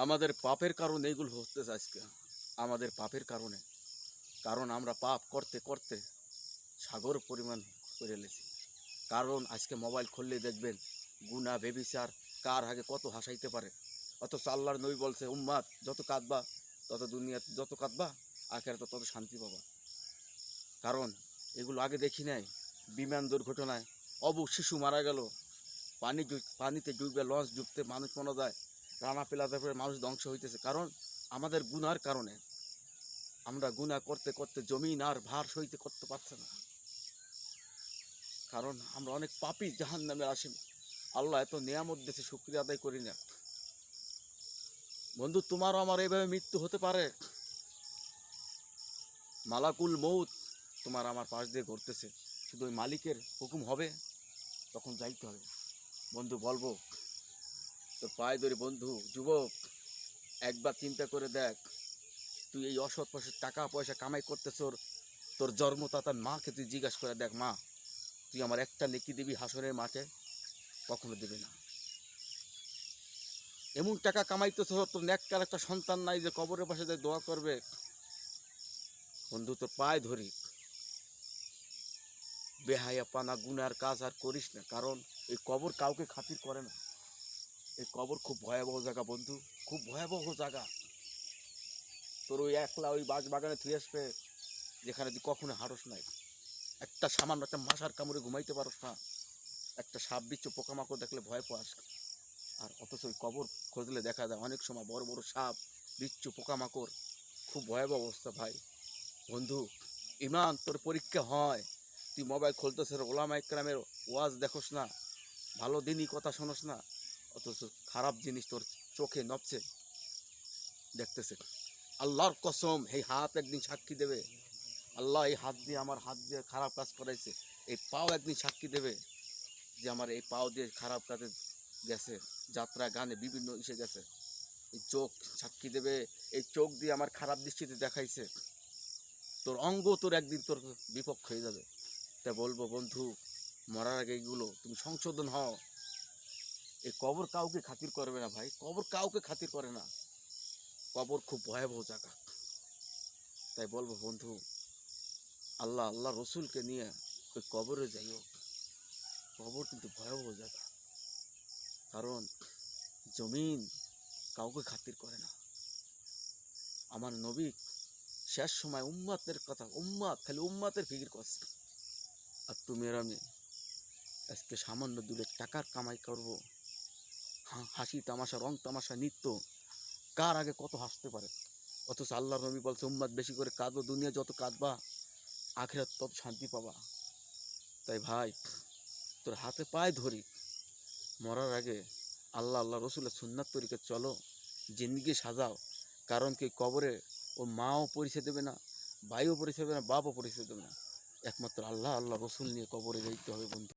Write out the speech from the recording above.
আমাদের পাপের কারণে এইগুলো হতেছে আজকে, আমাদের পাপের কারণে। কারণ আমরা পাপ করতে করতে সাগর পরিমাণ করে লেছি। কারণ আজকে মোবাইল খুললে দেখবেন গুনাহ বেবিচার কার আগে কত হাসাইতে পারে। অথচ আল্লাহর নবী বলছে, উম্মাত যত কাঁদবা তত দুনিয়াতে যত কাঁদবা আখিরাতে তত শান্তি পাবা। কারণ এগুলো আগে দেখি নাই। বিমান দুর্ঘটনায় অবুঝ শিশু মারা গেল, পানিতে ডুবে লঞ্চ ডুবতে মানুষ মারা যায়, রানা পেলাতে পরে মানুষ ধ্বংস হইতেছে। কারণ আমাদের গুনার কারণে। আমরা গুনাহ করতে করতে জমিন আর ভার সইতে করতে পারছে না। কারণ আমরা অনেক পাপী, জাহান্নামের আসামি। আল্লাহ এত নিয়ামত দিয়েছে, শুকরিয়া আদায় করি না। বন্ধু, তোমারও আমার এইভাবে মৃত্যু হতে পারে। মালাকুল মৌত তোমার আমার পাশ দিয়ে ঘুরতেছে, শুধু ওই মালিকের হুকুম হবে তখন যাইতে হবে। বন্ধু বলবো তোর পায়ে ধরে, বন্ধু যুবক, একবার চিন্তা করে দেখ, তুই এই অসৎ পথে টাকা পয়সা কামাই করতেছ, তোর জন্মদাতার মাকে তুই জিজ্ঞাসা করে দেখ, মা তুই আমার একটা নেকি দিবি হাসরের মাঠে? কখনো দেবে না। এমন টাকা কামাইতেছ, তোর নেককার একটা সন্তান নাই যে কবরের পাশে যে দোয়া করবে। বন্ধু তোর পায়ে ধরি, বেহায়া পানা গুনার কাজ আর করিস না। কারণ এই কবর কাউকে খাতির করে না। এই কবর খুব ভয়াবহ জায়গা বন্ধু, খুব ভয়াবহ জায়গা। তোর ওই একলা ওই বাগানে থুয়ে আসবে, যেখানে তুই কখনো হারস নাই। একটা সামান্য একটা মশার কামড়ে ঘুমাইতে পারস না। একটা সাপ বিচ্ছু পোকামাকড় দেখলে ভয় পাস। আর অথচ ওই কবর খুঁজলে দেখা যায় অনেক সময় বড় বড় সাপ বিচ্ছু পোকামাকড়। খুব ভয়াবহ অবস্থা ভাই। বন্ধু, ইমান তোর পরীক্ষা হয়। তুই মোবাইল খুলতেছ, ওলামা ইকরামের ওয়াজ দেখোস না, ভালো দিনই কথা শোনোস না, অথচ খারাপ জিনিস তোর চোখে নবছে দেখতেছে। আল্লাহর কসম, এই হাত একদিন সাক্ষী দেবে। আল্লাহ এই হাত দিয়ে, আমার হাত দিয়ে খারাপ কাজ করাইছে। এই পাও একদিন সাক্ষী দেবে যে আমার এই পাও দিয়ে খারাপ কাজে গেছে, যাত্রা গানে বিভিন্ন ইসে গেছে। এই চোখ সাক্ষী দেবে, এই চোখ দিয়ে আমার খারাপ দৃষ্টিতে দেখাইছে। তোর অঙ্গ তোর একদিন তোর বিপক্ষ হয়ে যাবে। তা বলবো বন্ধু, মরার আগে এইগুলো তুমি সংশোধন হও। এই কবর কাউকে খাতির করবে না ভাই, কবর কাউকে খাতির করে না। কবর খুব ভয়াবহ জায়গা। তাই বলবো বন্ধু, আল্লাহ রসুলকে নিয়ে ওই কবরে যাইও। কবর কিন্তু ভয়াবহ জায়গা। কারণ জমিন কাউকে খাতির করে না। আমার নবী শেষ সময় উম্মাতের কথা, উম্মাত খালি উম্মাতের ফিকির করছে। আর তুমি আর আমি আজকে সামান্য দূরে টাকার কামাই করব, হাসি তামাশা রং তামাশা নৃত্য, কার আগে কত হাসতে পারে। অথচ আল্লাহর নবী বলছে, উম্মাত বেশি করে কাঁদো, দুনিয়া যত কাঁদবা আখিরাত তত শান্তি পাবা। তাই ভাই, তোর হাতে পায়ে ধরি, মরার আগে আল্লাহ রসুলের সুন্নাত তরিকে চলো, জিন্দিগি সাজাও। কারণ কি কবরে ও মাও পরিচয় দেবে না, ভাইও পরিচয় দেবে না, বাপও পরিচয় দেবে না। একমাত্র আল্লাহ রসুল নিয়ে কবরে যাইতে হবে বন্ধু।